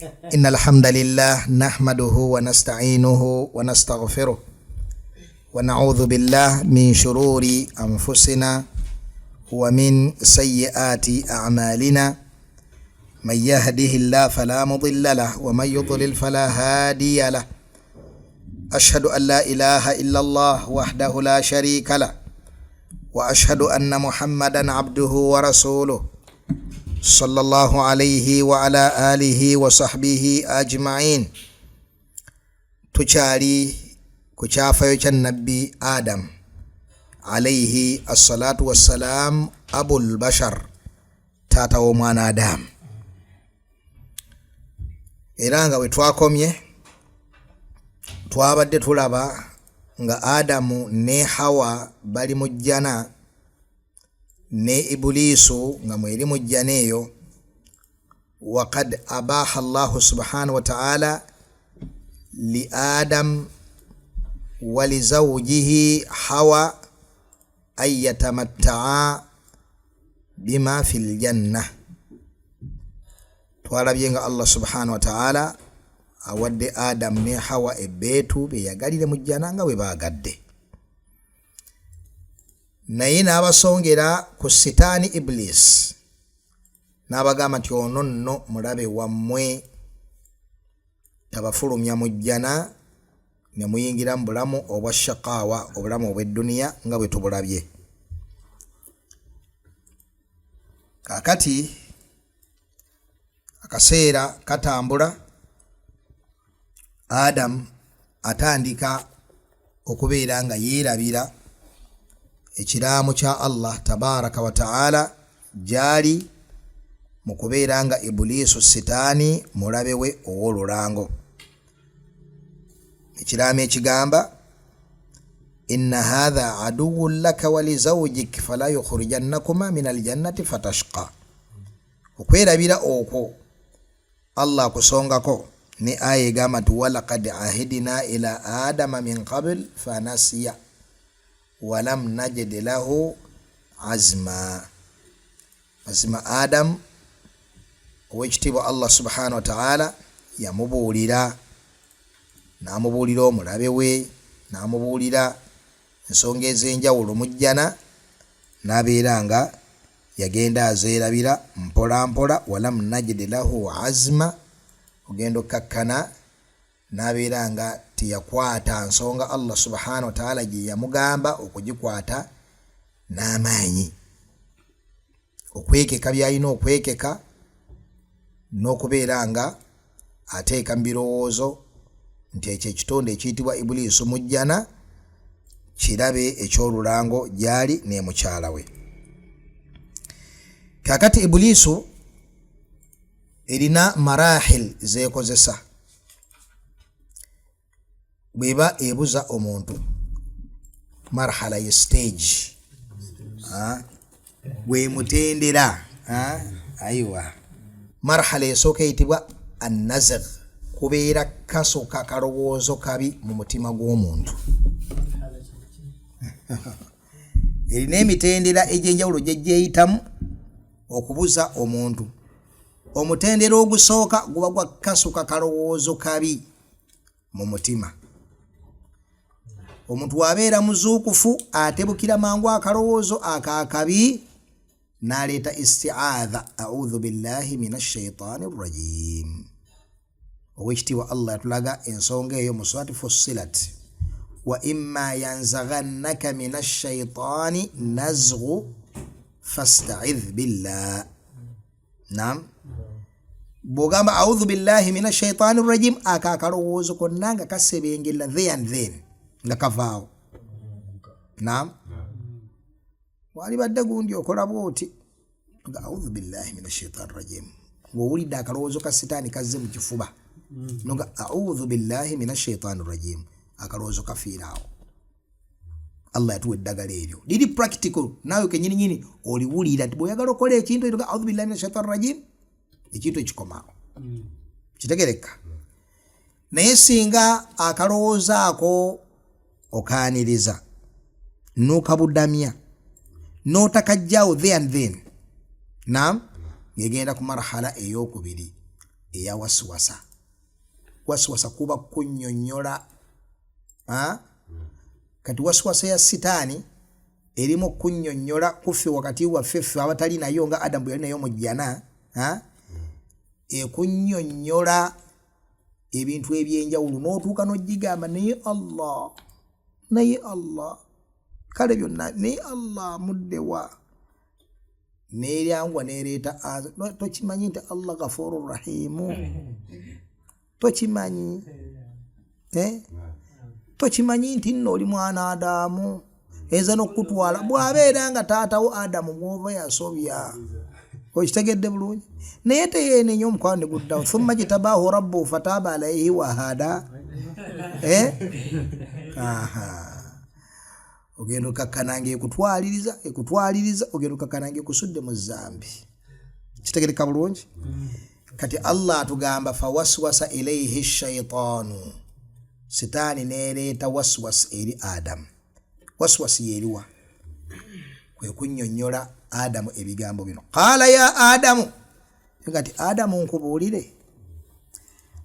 إن الحمد لله نحمده ونستعينه ونستغفره ونعوذ بالله من شرور أنفسنا ومن سيئات أعمالنا من يهده الله فلا مضل له ومن يضلل فلا هادي له أشهد أن لا إله إلا الله وحده لا شريك له وأشهد أن محمدا عبده ورسوله صلى الله عليه وعلى آله وصحبه أجمعين. تشاري كشافة النبي آدم عليه الصلاة والسلام أبو البشر تاتا ومان آدم إرانغا وتواكمye twabadde tulaba nga Adamu ne Hawa bali mu jjana ne Ibulisu nga mweri mu jjana eyo. Waqad abaha Allahu subhanahu wa ta'ala li Adam wa li zawjihi Hawa an yatamatta'a bima fil janna. Twalabye nga Allah subhanahu wa ta'ala awadde Adam ne Hawa ebbeetu beyagalire mu jjana nga bwe baagadde. Naye n'abasongera ku sitaani Iblis n'abagamba nti ono nno mulabe wammwe tabafulumya mu jjana ne muyingira mu bulamu obwa shaqaawa, obulamu obw'edduniya nga bwe tubulabye. Kaakati akaseera katambula, Adam atandika okubeera nga yeerabira ekiraamu kya Allah tabaraka wa ta'ala gyali mu kubeera nga Ibulisu sitaani mulabe we ow'olulango. Ekiraamu ekigamba inna hadha aduwwun laka wa li zawjik fala yukhrijannakuma min aljannati fatashqa. Okwerabira okwo Allah akusongako ni aya egamba nti walaqad ahidina ila adama min qabl fanasiya walam najid lahu azma. Mazima Adam owekitiibwa Allah subhanahu wa ta'ala yamubuulira, n'amubuulira omulabe we, n'amubuulira ensonga ez'enjawulo mu jjana, n'abeera nga yagenda azeerabira mpola mpola. walam najid lahu azma, ogenda okkakkana, n'abeera nga teyakwata nsonga Allah subhanahu wa ta'ala gye yamugamba okugikwata n'amaanyi. Okwekeka byalina okwekeka n'okubeera nga ateeka mu birowoozo nti ekyo ekitonde ekiyitibwa Ibulisu mu jjana kirabe eky'olulango gyali ne mukyala we. Kaakati Ibulisu erina marahil zeekozesa bweba ebuza omuntu, marhala ye stage gwemutendera. Aiwa, marhala esooka eyitibwa annazigh, kubeera kasuka kalowoozo kabi mu mutima gw'omuntu. Erina emitendera egy'enjawulo gyejjeeyitamu okubuza omuntu. Omutendera ogusooka guba gwa kasuka kalowoozo kabi mu mutima. Omuntu wabeera muzuukufu atebukira mangu akalowoozo akaakabi n'aleeta isti'aadha, a'udhu billahi minash shaitaani rrajim. Owekitiibwa Allah yatulaga ensonga eyo mu surati Fussilat, wa imma yanzaghannaka minash shaitaani nazghu fasta'idh billah. Naam, bw'ogamba a'udhu billahi minash shaitaani rrajim, akakalowoozo konna nga kasebengera there and then nga kavaawo. Naam, wali badde gundi okola bwoti nga a'udhu billahi minash shaitaani rrajim, ng'owulidde akalowoozo ka sitaani kazze mu kifuba nga a'udhu billahi minash shaitaani rrajim, akalowoozo kafiiraawo. Allah yatuwa eddagala eryo liri practical, naawe kenyini nyini oliwulira nti bw'oyagala okola ekintu nga a'udhu billahi minash shaitaani rrajim, ekintu ekikomawo. Kitegereka? Naye singa akalowoozo ako okaaniriza n'okabudamya n'otakajjaawo there and then, naam, ngegenda ku marhala ey'okubiri eya waswasa. Waswasa kuba kunnyonnyola kati waswasa ya sitaani erimu kunnyonnyola kufe wakati waffe ffe abatali nayo nga Adamu yali nayo mu jjana ekunnyonnyola ebintu ebyenjawulo n'otuuka n'ogigamba naye Allah kale byonna naye Allah muddewa neeryangwa neereeta tokimanyi nti Allah Ghafurur Rahimu tokimanyi tokimanyi nti nno oli mwana Adamu eza n'okutwala bw'abeera nga taatawo Adamu bw'oba yasobya okitegedde bulungi naye teyeenenya omukwano ne guddawo thumma jitabaahu rabbuhu fataaba alayhi wa hada ogenda okakkananga ekutwaliriza ogenda okakkananga ekusudde mu zambi kitegereka bulungi kati Allah atugamba fawaswasa ilayhi shaitaanu sitaani neereeta waswas eri Adamu waswas yeriwa kwe kunnyonnyola Adamu ebigambo bino qaala ya Adamu kati Adamu nkubuulire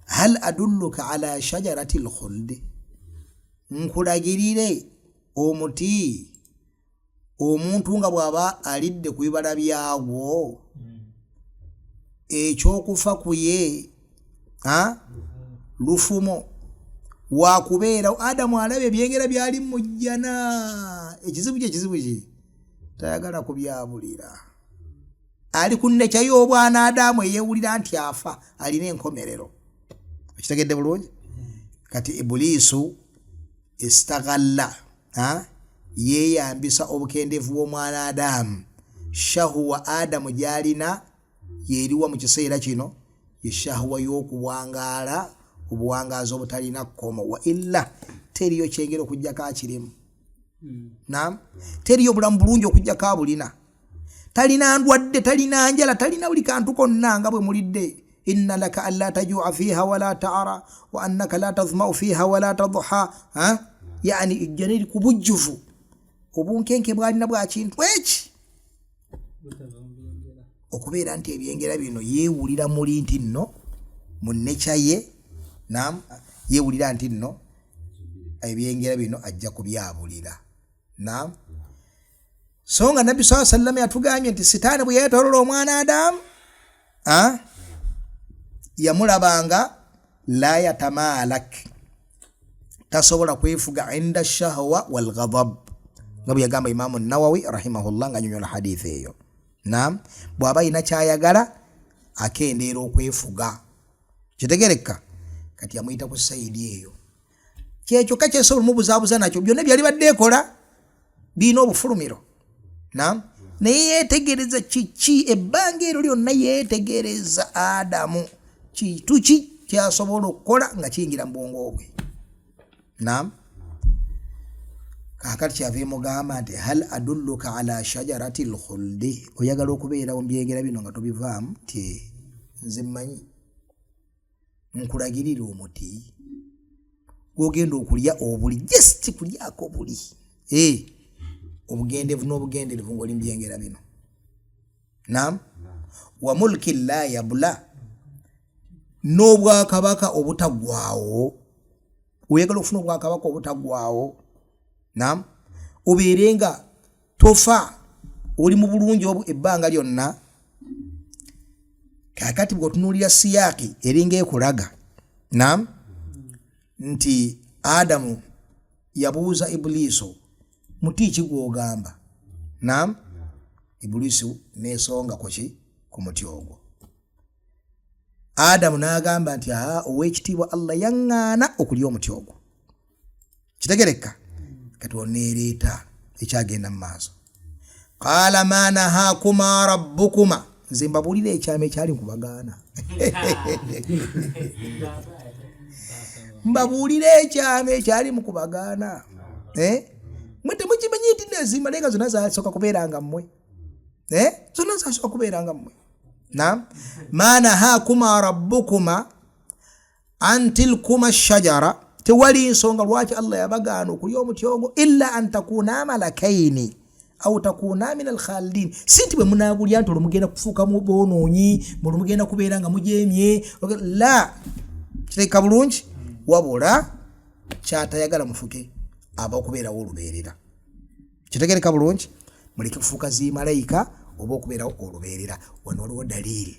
hal adulluka ala shajarati lkhuldi nkulagirire omuti omuntu nga bw'aba alidde ku bibala byagwo ekyokufa kuye lufumo wakubeera. Adamu alabye ebyengera byali mu jjana ekizibu ki tayagala kubyabulira ali ku nnekya y'obwana Adamu eyeewulira nti afa alina enkomerero kitegedde bulungi kati Ibuliisu istaghalla yeeyambisa obukendeevu bw'omwana Adamu shahuwa Adamu gyalina yeriwa mu kiseera kino yeshahuwa y'okuwangaala obuwangaazi obutalina kkomo wa illa teriyo kyengera okujjako akirimu teriyo bulamu bulungi okujjako abulina talina ndwadde talina njala talina buli kantu konna nga bwe mulidde inna laka alla tajua fiha wala taara wa annaka la tazmau fiha wala tadha yani ejjana eri ku bujjuvu obunkenke bwalina bwa kintu eki okubeera nti ebyengera bino yeewulira muli nti nno mu nnekya ye yeewulira nti nno ebyengera bino ajja kubyabulira so nga Nabbi sallallahu alayhi wa sallam yatugambye nti sitaani bwe yeetolola omwana Adamu yamulabanga la yatamaalak tasobola kwefuga inda shahwa wal ghadab nga bwe yagamba Imaamu Nawawi rahimahullah nga nyonyola hadithi eyo bw'aba yina kyayagala akendeera okwefuga kitegereka kati yamuyita ku sayidi eyo kyekyo kakyesobola mubuzaabuza nakyo byonna byali badde ekola biina obufulumiro naye yeetegereza kiki ebbanga ero lyonna yeetegereza Adamu kintu ki kyasobola okukola nga kiyingira mu bwongo bwe kaakati kyava emugamba nti hal adulluka ala shajarati lkhuldi oyagala okubeerawo mbyengera bino nga tobivaamu ti nze mmanyi nkulagirira omuti gwogenda okulya obuli just kulyako buli obugendeevu n'obugenderevu ng'oli mbyengera bino wa mulki la yabula n'obwakabaka obutaggwaawo oyagala okufuna obwakabaka obutaggwaawo obeere nga tofa oli mu bulungi ebbanga lyonna kaakati bw'otunuulira siyaaki eringa ekulaga nti Adamu yabuuza Ibuliiso muti ki gw'ogamba Ibuliiso neesonga ku muti ogwo Adamu n'agamba nti ow'ekitiibwa Allah yaŋŋaana okulya omuti ogwo kitegereka kati oneereeta ekyagenda mu maaso qaala ma nahaakuma rabbukuma nze mbabuulira ekyama ekyali nkubagaana mbabuulira ekyama ekyali mukubagaana mwe temukimanyi nti nezimba naye nga zonna zasooka kubeeranga mmwe zonna zasooka kubeeranga mmwe ma nahaakuma rabbukuma an tilkuma shajara tewali nsonga lwaki Allah yabagaana okulya omuti ogwo illa an takuuna malakaini au takuna min al-khalidin. Sinti bwe munagulya nti olumugenda kufuuka mu bonoonyi, mulumugenda kubeera nga mujemye. La, kiteeka bulungi, wabula kyatayagala mufuke abakubeerawo olubeerera. Kitegereka bulungi, muleke kufuuka zimalayika oba okubeerawo olubeerera. Wano waliwo dalili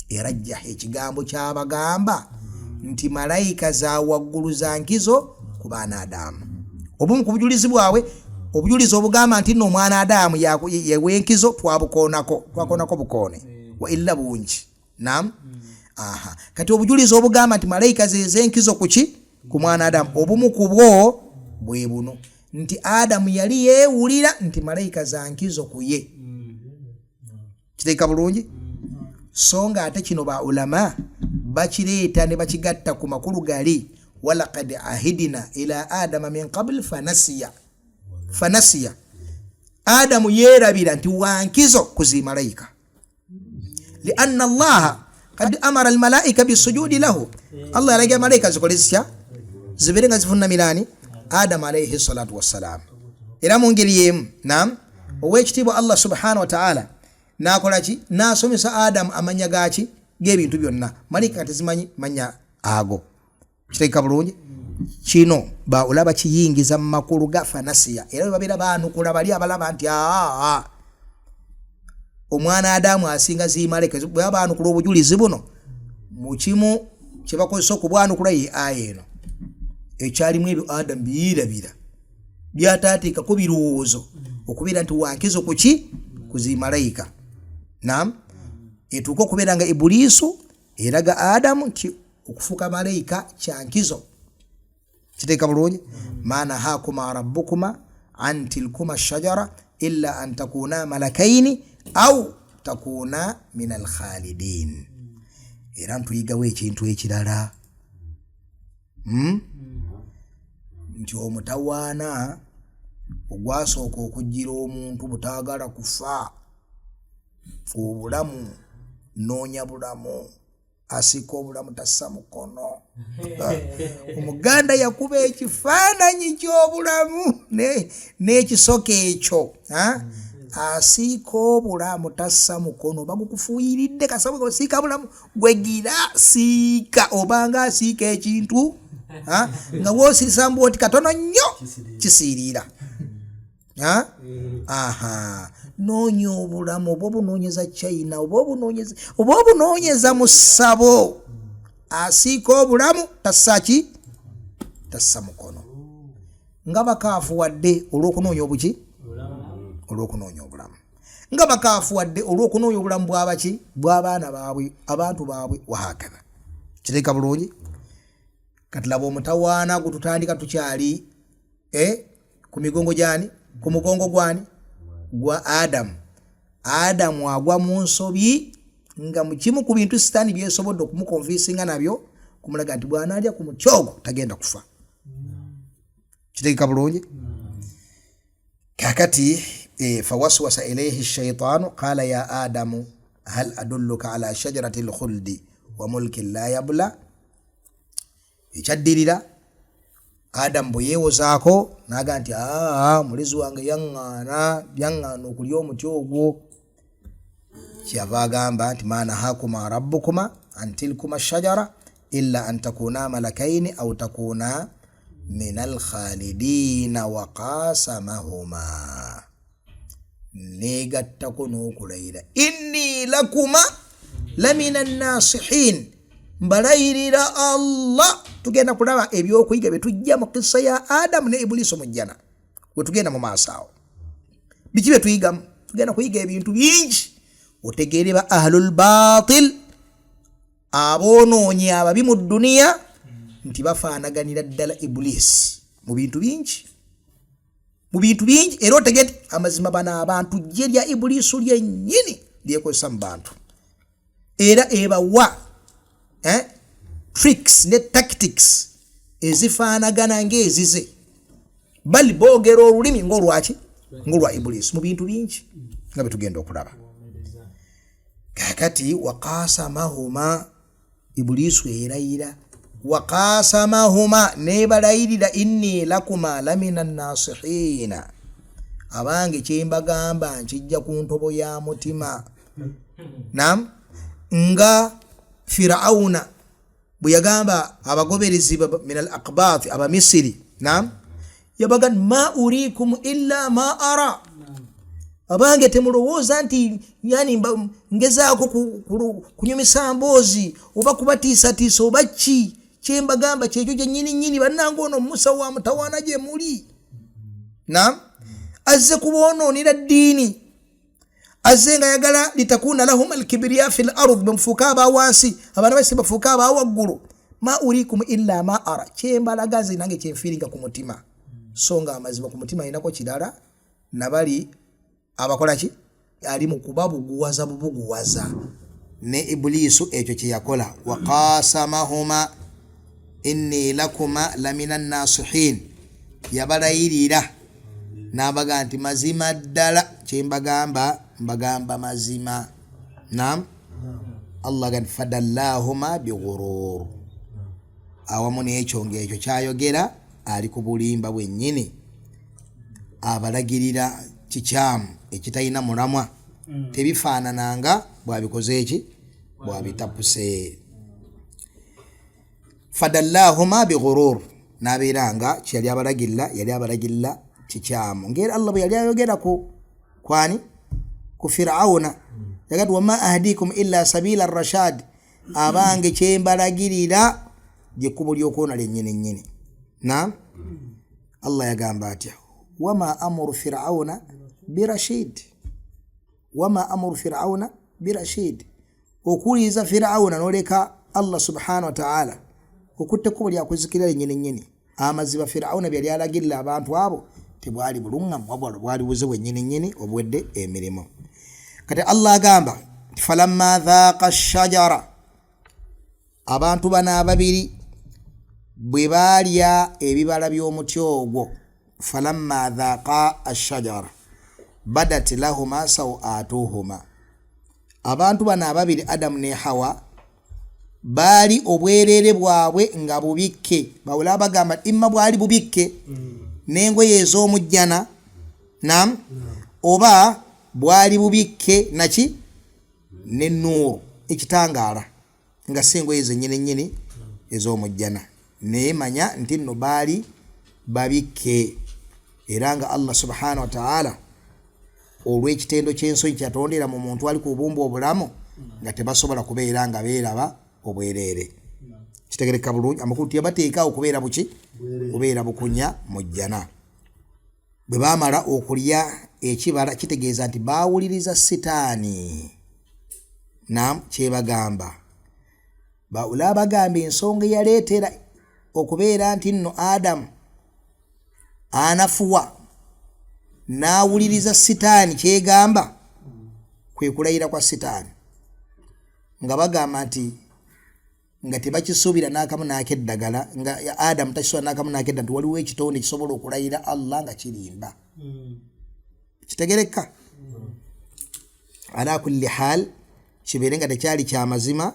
erajja ekigambo kyabagamba nti malayika za waggulu za nkizo ku baana Adamu. Obumu ku bujulizi bwabwe, obujulizi obugamba nti nno omwana Adamu yewenkizo twakonako bukoone wa illa bungi. Naam. Kati obujulizi obugamba nti malayika zenkizo kuki ku mwana Adamu, obumu ku bwo bwe buno nti Adamu yali yeewulira nti malayika za nkizo ku ye. Kiteeka bulungi. So nga ate kino ba ulama bakireeta ne bakigatta ku makulu gali walaqad ahidina ila adama min qabl fanasiya. Adamu yerabira nti wankizo kuzi malayika lianna Allah qad amara almalaika bisujudi lahu. Allah yalaga malayika zikolesya zibere nga zifuna milani Adam alayhi salatu wassalam. Era mu ngeri yemu, naam, owekitiibwa Allah subhanahu wa ta'ala nakola ki, nasomesa Adam amanya gaki g'ebintu byonna, malayika tezimanyi manya ago. Kiteeka bulungi. Kino ba ulaba kiyingiza mu makulu ga fanasiya. Era babeera baanukula bali abalaba nti omwana Adamu asinga zimalayika. Bwe baanukula obujulizi buno mu kimu kye bakozesa okubwanukula ye aya eno ekyalimu ebyo Adamu biyirabira byataateekako birowoozo okubeera nti wankizo kuki kuzimalayika. Naam, etuuka okubeera nga Ibuliisu eraga Adamu nti okufuuka malayika kyankizo. Kiteeka bulungi. Maana haakuma rabbukuma an tilkuma shajara illa an takuna malakaini au takuna min al-khalidin. Era ntuyigawo ekintu ekirala nti omutawaana ogwasooka okujjira omuntu butaagala kufa obulamu, noonya bulamu, asika obulamu tassa mukono. Omuganda yakuba ekifaananyi ky'obulamu n'ekisoka ekyo, asiika obulamu tassa mukono. Bagukufuuyiridde kasabwe osiika bulamu gwegira siika, obanga asiika ekintu nga woosirisa mbu oti katono nnyo kisiirira. Noonya obulamu, oba obunoonyeza China, oba obunoonyeza mu ssabo. Asiika obulamu tassa ki? Tassa mukono. Nga bakaafuwadde olw'okunoonya obuki? Olw'okunoonya obulamu. Nga bakaafuwadde olw'okunoonya obulamu bw'abaki? Bw'abaana baabwe, abantu baabwe, wahakadha. Kiteeka bulungi. Kati laba omutawaana gututandika tukyali ku migongo gyani? Ku mugongo gwani? Gwa Adamu. Adamu agwa mu nsobi nga mu kimu ku bintu sitaani byesobodde okumukonvinsinga nabyo kumulaga nti bw'anaalya ku mukyogo tagenda kufa. Kiteeka bulungi. Kakati fawaswasa ilayhi shaitaanu qala ya Adamu hal adulluka ala shajarati al-khuldi wa mulkin la yabla. Ekyaddirira Adamu bwe yeewozaako n'aga nti mulezi wange yaŋŋaana okulya omuti ogwo. Kyava agamba nti maana haakuma rabbukuma an tilkuma shajara illa an takuna malakaini au takuna min al-khalidina wa qasamahuma. Neegattako n'okulayira inni lakuma lamina an-nasihin. Mbalayirira Allah. Tugenda kulaba ebyokuyiga bye tujja mu kissa ya Adamu ne Ibuliisu mu jjana. We tugenda mu maaso awo. Biki bye tuyigamu? Tugenda kuyiga ebintu bingi. Otegeere ba ahlul baatil, aboonoonyi ababi mu dduniya, nti bafaanaganira ddala Ibuliisi mu bintu bingi. Mu bintu bingi. Era otegeere amazima bano abantu jje lya Ibuliisu lyennyini lyekozesa mu bantu. Era ebawa tricks ne tactics ezifaanagana ng'ezize. Bali boogera olulimi ng'olwaki? Ng'olwa Ibuliisi mu bintu bingi nga bwe tugenda okulaba. Kakati waqasamahuma, Ibuliisu erayira. Waqasamahuma, nebalayirira inni lakuma lamina nasihiina. abange kyembagamba nkijja ku ntobo ya mutima. Naam, nga Firauna bwe yagamba abagoberezi min al aqbath aba Misiri, naam, yabaga ma urikum illa ma ara. Abange temulowooza nti yani ngezaako kunyumisa mboozi oba kubatiisatiisa oba ki. Kyembagamba kyekyo kyennyini bannange ono Musa wa mutawaana gye muli. Naam, azze kuboonoonera ddiini, azze nga yagala litakuna lahum alkibriya fil ardh, bamufuuka abawansi, abaana baise bafuuka abawaggulu. Ma urikum illa ma ara, kyembalagaze nange kyenfiiringa ku mutima. So nga amazima ku mutima inako kirala nabali abakola ki ali mu kubabuguwaza bubuguwaza. Ne Iblisu ekyo kye yakola, wa qasamahuma inni lakuma lamina nasihin, yabalayirira n'abaga nti mazima ddala kyembagamba mbagamba mazima. Naam, Allah gan fadallahuma bighurur, awamu n'ekyo ng'ekyo kyayogera ali ku bulimba bwennyini, abalagirira kikyamu ekitalina mulamwa, tebifaanananga bwabikoze eki bwabitapuse. Fadallahuma bighurur, n'abeeranga kyeyali abalagirira kikyamu. Ngeri Allah bwe yali ayogera kwani ku Firauna yagati wama ahdikum illa sabila rashad, abange kyembalagirira gyekkubo ly'okwona lyennyini. Naam, Allah yagamba atya wama amuru Firauna birashid, wama amuru Firauna birashid, okuwuliriza Firauna noleka Allah subhanahu wa ta'ala okutte ekkubo lyakwezikira lyennyini. Amaziba Firauna byali alagirira abantu abo tebwali bulungamu, wabula bwali buze bwennyini obwedde emirimu. Kati Allah agamba falamma dhaaqa ash-shajara, abantu bana ababiri bwe baalya ebibala by'omuti ogwo, falamma dhaaqa ash-shajara badat lahuma sawatuhuma, abantu bana ababiri Adamu ne Hawa baali obwereere bwabwe nga bubikke. Bawula bagamba imma bwali bubikke n'engoye ez'omujjana, naam, oba bwali bubikke naki n'ennuuru ekitangaala nga si engoye zennyini ez'omujjana. Naye manya nti nno baali babikke, era nga Allah subhanahu wa ta'ala olw'ekitendo ky'ensonyi kyatondera mu muntu ali ku bubumbu obulamu nga tebasobola kubeera nga beeraba obwereere. Kitegereka bulungi, amakulu teyabateekaawo kubeera buki, kubeera bukunya mu jjana. Bwe baamala okulya ekibala kitegeeza nti baawuliriza sitaani. Naam, kyebagamba bawula bagamba ensonga eyaleetera okubeera nti nno Adamu anafuwa n'awuliriza sitaani kyegamba kwe kulayira kwa sitaani, nga bagamba nti nga tebakisuubira n'akamu n'akeddagala, nga Adamu takisuubira n'akamu n'akedda nti waliwo ekitonde kisobola okulayira Allah nga kirimba. Kitegereka? Ala kulli hal kibeere nga tekyali kya mazima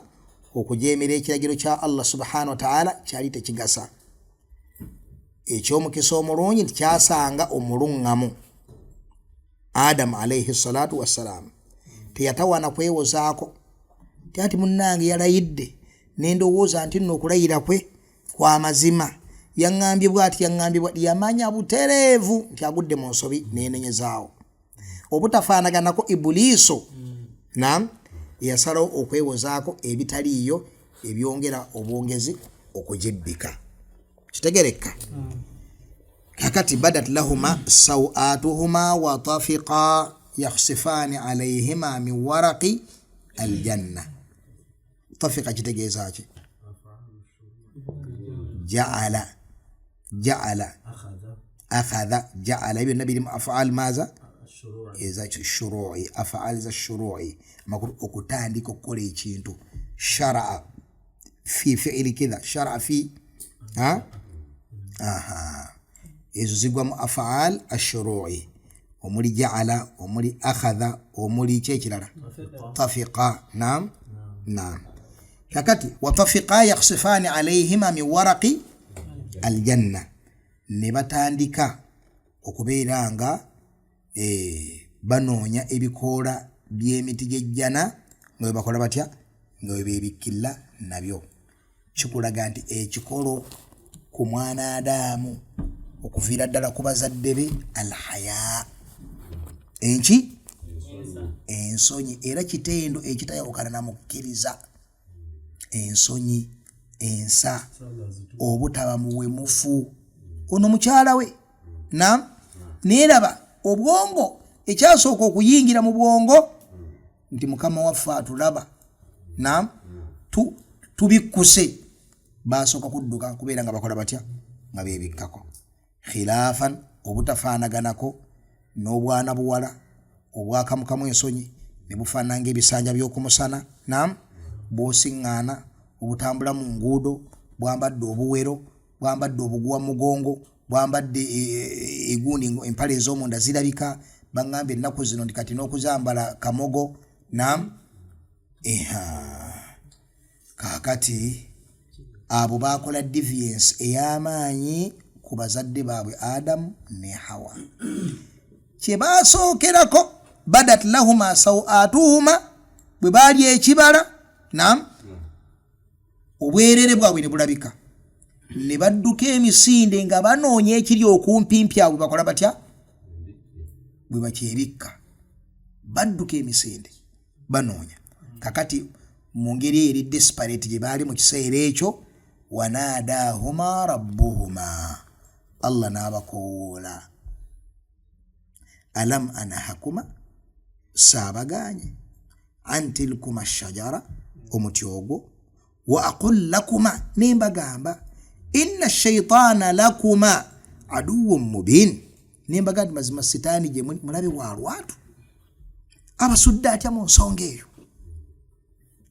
okujeemera ekiragiro kya Allah subhanahu wa ta'ala kyali tekigasa. Ekyomukisa omulungi nti kyasanga omulungamu Adamu alayhi salatu wassalamu teyatawana kwewozaako ati munnange yalayidde nendowooza nti nno okulayira kwe kwa mazima, yaŋŋambye bw'ati yamanya butereevu nti agudde mu nsobi nenenyezaawo. Obutafaanaganako Ibuliiso, naam, yasalawo okwewozaako ebitaliiyo ebyongera obwongezi okujibbika. Kitegereka? Kakati badat lahuma sawatuhuma wa tafiqa yakhsifani alayhima min waraqi aljanna. Tafiqa kitegeeza ki? Ja'ala akhadha ja'ala ibn nabi af'al maza iza shuru'i, af'al za shuru'i, makuru okutandika okukola ekintu. Shar'a fi fi'li kidha, shar'a fi ezo zigwamu af'al ash-shuru'i, omuli ja'ala, omuli akhadha, omuli kyekirala tafiqa. Naam, naam. Kakati watafiqa yakhsifani alayhima min waraqi aljanna, ne batandika okubeera nga banoonya ebikoola by'emiti gy'ejjana nga bwe bakola batya nga bwe beebikkirira nabyo. Kikulaga nti ekikolo ku mwana Adamu okuviira ddala ku bazadde be alhaya ensonyi, era kitendo ekitayawukana na mukkiriza. Ensonyi, ensa, obutaba muwemufu. Ono mukyala we neeraba obwongo ekyasooka okuyingira mu bwongo nti mukama waffe atulaba tubikkuse. Basooka kudduka kubeera nga bakola batya nga beebikkako. Khilaafan obutafaanaganako n'obwana buwala obwakamukamu ensonyi ne bufaanana ng'ebisanja by'okumusana bw'osiŋŋaana obutambula mu nguudo bwambadde obuwero bwambadde obuguwa mugongo bwambadde egundi empale ez'omunda zirabika. Baŋŋambye ennaku zino ndi kati n'okuzambala kamogo kaakati abo baakola deviance ey'amaanyi ku bazadde baabwe Adamu ne Hawa. Kye baasookerako badat lahuma sawatuhuma, bwe baali ekibala obwerere bwabwe ne bulabika, ne badduka emisinde nga banoonya ekiri okumpimpi awo bakola batya bwe bakyebikka. Badduka emisinde banoonya. Kakati mu ngeri eri desperate gye baali mu kiseera ekyo, wanaadahuma rabbuhuma, Allah n'abakoowoola, alam anahakuma, saabaganye, antilkuma shajara, omuti ogwo, wa aqul lakuma, nembagamba, inna shaitaana lakuma aduwwun mubin, nembagamba mazima sitaani gye mulabe wa lwatu abasudde atya mu nsonga eyo.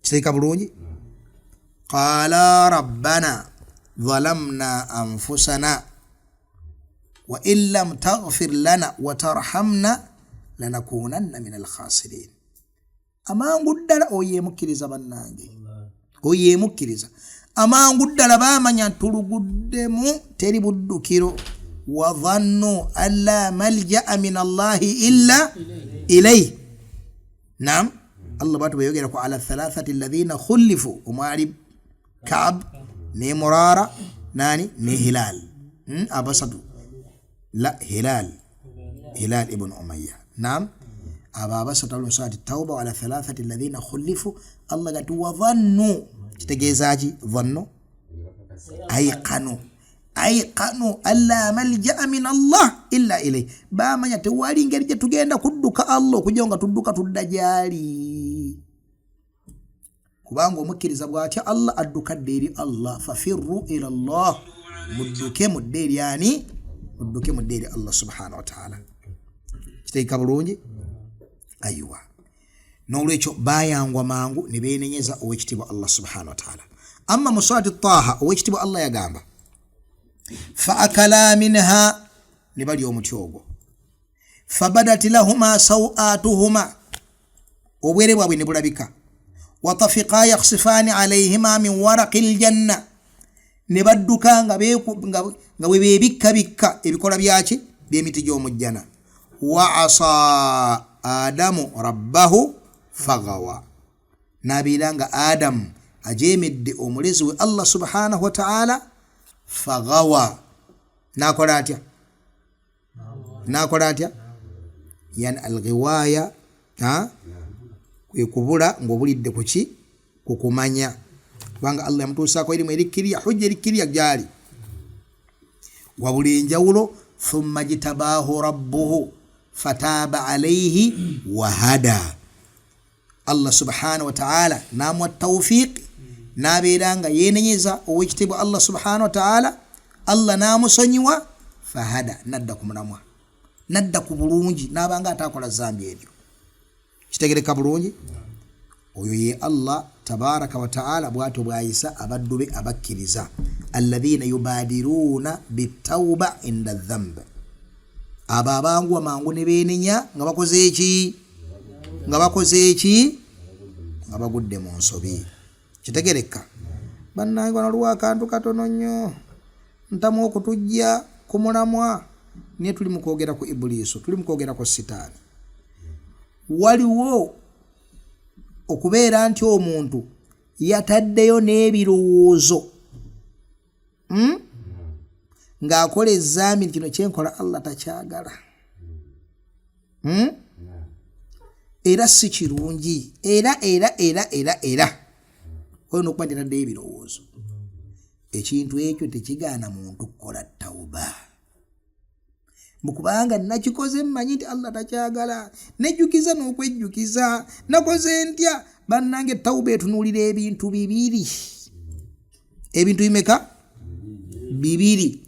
Kiteeka bulungi. Qaala rabbana zalamna anfusana wa in lam taghfir lana wa tarhamna lanakunanna min alkhasirin. Amangu ddala oyeemukkiriza bannange, oyeemukkiriza amangu ddala baamanya tuluguddemu teri buddukiro. Wa dhannu an la malja'a min allahi illa ilayhi. Allah batu bayogera ku ala thalathati alladhina khulifu, umwali Ka'b ne Murara nani ne Hilal abasatu la Hilal ibn Umayya aba basatu al-sa'ati tauba ala thalathati alladhina khulifu. Allah gatu wa dhannu, kitegeezaki dhannu ayqanu alla malja'a min Allah illa ilayhi, bamanya tewali ngeri gye tugenda kudduka Allah okujja nga tudduka tudda gyali, kubanga omukkiriza bw'atya Allah addukadde eri Allah. Fafirru ila Allah, mudduke mudde eri ani? Mudduke mudde eri Allah subhanahu wa ta'ala. Kiteeka bulungi. Aywa, n'olwekyo baayangwa mangu ne beenenyeza ow'ekitiibwa Allah subhanahu wa ta'ala. Amma mu surati Taha ow'ekitiibwa Allah yagamba fa akala minha, ne balya omuti ogwo, fabadat lahuma sawatuhuma, obwere bwabwe ne bulabika, watafiqa yakhsifani alayhima min waraqil janna, ne badduka nga bwe beebikka ebikola byaki by'emiti gy'omujjana. Wa asa Adamu rabbahu fagawa, n'abeera nga Adamu ajeemedde omulezi we Allah subhanahu wa ta'ala. Fagawa, nakola atya yani alghiwaya kwe kubula ng'obulidde kuki kukumanya, kubanga Allah yamutuusaako erimu erikkiriya, hujja erikkiriya gyali wabula enjawulo. Thumma jitabaahu rabbuhu fataaba alayhi wahada, Allah subhanahu wa ta'ala namuwa tawfiq, n'abeera nga yeenenyeza ow'ekitiibwa Allah subhanahu wa ta'ala. Allah n'amusonyiwa, fahada, nadda ku mulamwa, nadda ku bulungi, n'abanga ataakola zambi eryo. Kitegereka bulungi. Oyo ye Allah tabaraka wa ta'ala bw'atyo bw'ayisa abaddu be abakkiriza, alladhina yubadiruuna bitawba inda dhanb, abo abanguwa mangu ne beenenya nga bakoze eki? Nga bagudde mu nsobi. Kitegereka bannange, wano luwa akantu katono nnyo, ntamu okutujja ku mulamwa ne tuli mukogera ku Iblisu, tuli mukogera ku Sitaani. Waliwo okubeera nti omuntu yataddeyo n'ebirowoozo ng'akola ezambi kino kyenkola Allah takyagala. Era si kirungi, era olina okuba nti yataddeyo ebirowoozo. Ekintu ekyo tekigaana muntu kukola tawuba. Mukubanga nakikoze mmanyi nti Allah takyagala, nejjukiza n'okwejjukiza, nakoze ntya. Bannange tawuba etunuulira ebintu bibiri. Ebintu bimeka? Bibiri.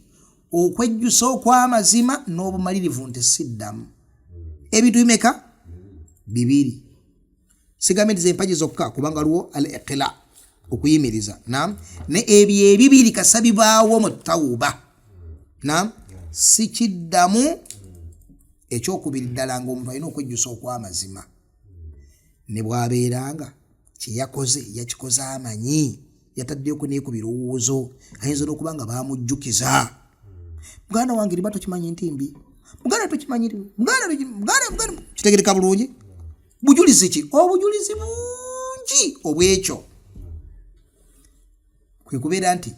Okwejjusa okw'amazima n'obumalirivu nti siddamu. Ebintu bimeka? Bibiri. Sigambe nti empagi zokka kubanga waliwo al-iqla, okuyimiriza. Naam. Ne ebyo ebibiri kasabibaawo mu tawuba. Naam. Si kiddamu ekyokubiri ddala ng'omuntu alina okwejjusa okw'amazima. Ne bw'abeeranga kye yakoze yakikoze amanyi, yataddeko ne ku birowoozo, ayinza n'okuba nga baamujjukiza. Muganda wange liba tokimanyi nti mbi. Muganda tokimanyi nti muganda kitegereka bulungi. Bujulizi ki? Obujulizi bungi obwekyo. Kwe kubeera nti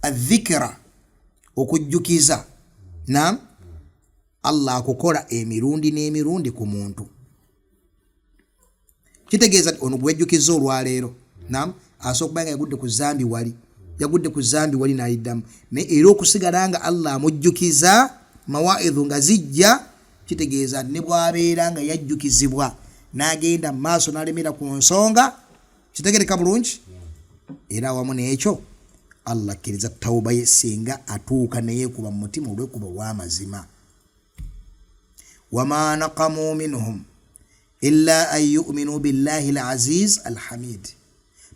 adhikra, okujjukiza. Naam. Allah akukola emirundi n'emirundi ku muntu. Kitegeeza ono gwejjukiza olwaleero. Naam. Asobola nga yagudde ku zambi wali n'ayiddamu. Naye era okusigala nga Allah amujjukiza mawaidhu nga zijja, kitegeeza ne bw'abeera nga yajjukizibwa n'agenda mu maaso n'alemera ku nsonga, kitegereka bulungi. Era awamu n'ekyo Allah akkiriza tawuba ye singa atuuka neyeekuba mu mutima olw'ekuba olw'amazima. Wama naqamu minhum illa an yu'minu billahi al-aziz al-hamid.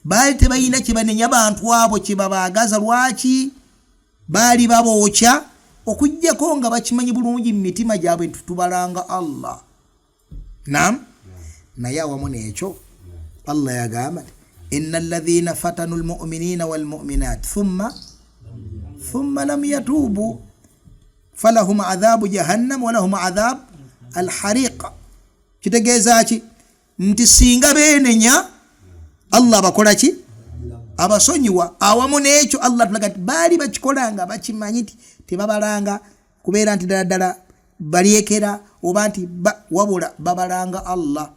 Baali tebalina kye banenya bantu abo kye babaagaza. Lwaki? Baali babookya okujjako nga bakimanyi bulungi mu mitima gyabwe nti tubalanga Allah. Naam. Naye awamu n'ekyo Allah yagamba inna alladhina fatanu almu'minina walmu'minat thumma lam yatubu falahum adhabu jahannam walahum adhab alhariq. Kitegeeza ki? Nti singa beenenya Allah bakola ki? Abasonyiwa. Awamu n'ekyo Allah tulaga nti baali bakikolanga bakimanyi nti tebabalanga kubeera nti ddala balyekera oba nti wabula babalanga Allah.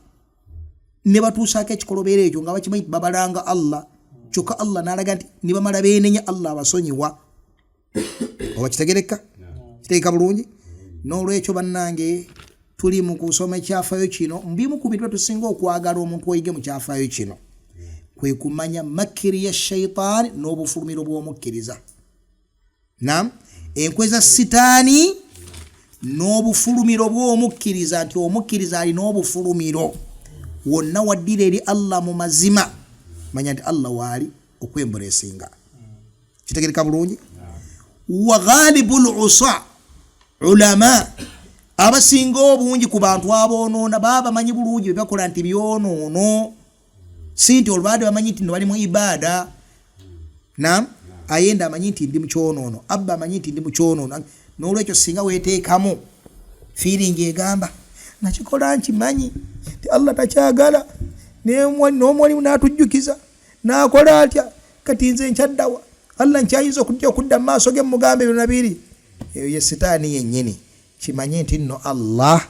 Ne batuusaako ekikolobeera ekyo nga bakimanyi babalanga Allah. Kyokka Allah n'alaga nti ne bamala beenenya Allah abasonyiwa. Oba kitegereka? Kitegereka bulungi? N'olwekyo bannange tuli mu kusoma ekyafaayo kino, mbimu ku bintu tusinga okwagala omuntu oyige mu kyafaayo kino kwe kumanya makiri ya shaytaani n'obufulumiro bw'omukkiriza. Naam. Enkwe za sitaani n'obufulumiro bw'omukkiriza, nti omukkiriza alina obufulumiro. Wonna waddira eri Allah mu mazima, manya nti Allah waali okwembuleesinga. Kitegereka bulungi? Wa ghalibul usa ulama, abasinga obungi ku bantu aboonoona baba bamanyi bulungi bye bakola nti byonoono, si nti olwade bamanyi nti bali mu ibaada. Naam. Ayenda amanyi nti ndi mu kyonoono, abba amanyi nti ndi mu kyonoono. N'olwekyo singa weeteekamu feeling egamba nakikola nkimanyi ti Allah takyagala, n'omwalimu n'atujjukiza n'akola atya, kati nze nkyaddawa Allah nkyayinza okudda mu maaso ge mugambe byonna biri. Eyo ye sitaani yennyini. Kimanye nti nno Allah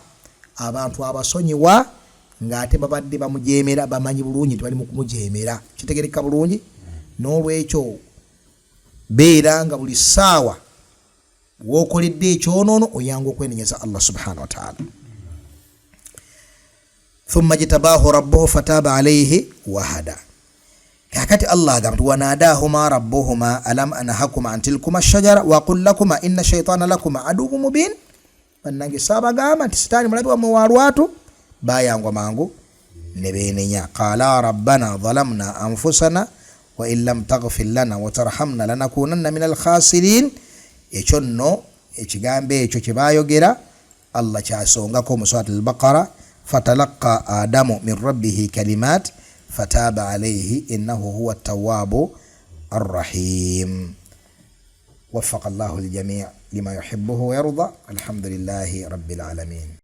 abantu abasonyiwa ng'ate babadde bamujeemera, bamanyi bulungi nti bali mu kumujeemera. Kitegereka bulungi? N'olwekyo beera nga buli ssaawa w'okoledde ekyonoono oyanga okwenenyeza Allah subhanahu wa ta'ala. Thumma jitabaahu rabbuhu fataba alayhi wahada. Kakati Allah agamba wanadahuma rabbuhuma alam anahakuma an tilkuma ash-shajara wa qul lakuma inna shaytana lakuma aduwwun mubin. Bannange sabagamba nti sitaani mulabi wammwe wa lwatu, bayangwa mangu ne beenenya. Qala rabbana zalamna anfusana wa in lam taghfir lana wa tarhamna lanakunanna min al-khasirin. Ekyo nno ekigambo ekyo kye baayogera Allah kyasongako mu surat al-Baqara, fatalaqa adamu min rabbihi kalimat fataba alayhi innahu huwa at-tawwabu ar-rahim. Waffaqa Allahu al-jami'. lima yuhibbuhu wa yarda. Alhamdulillahi rabbil alamin.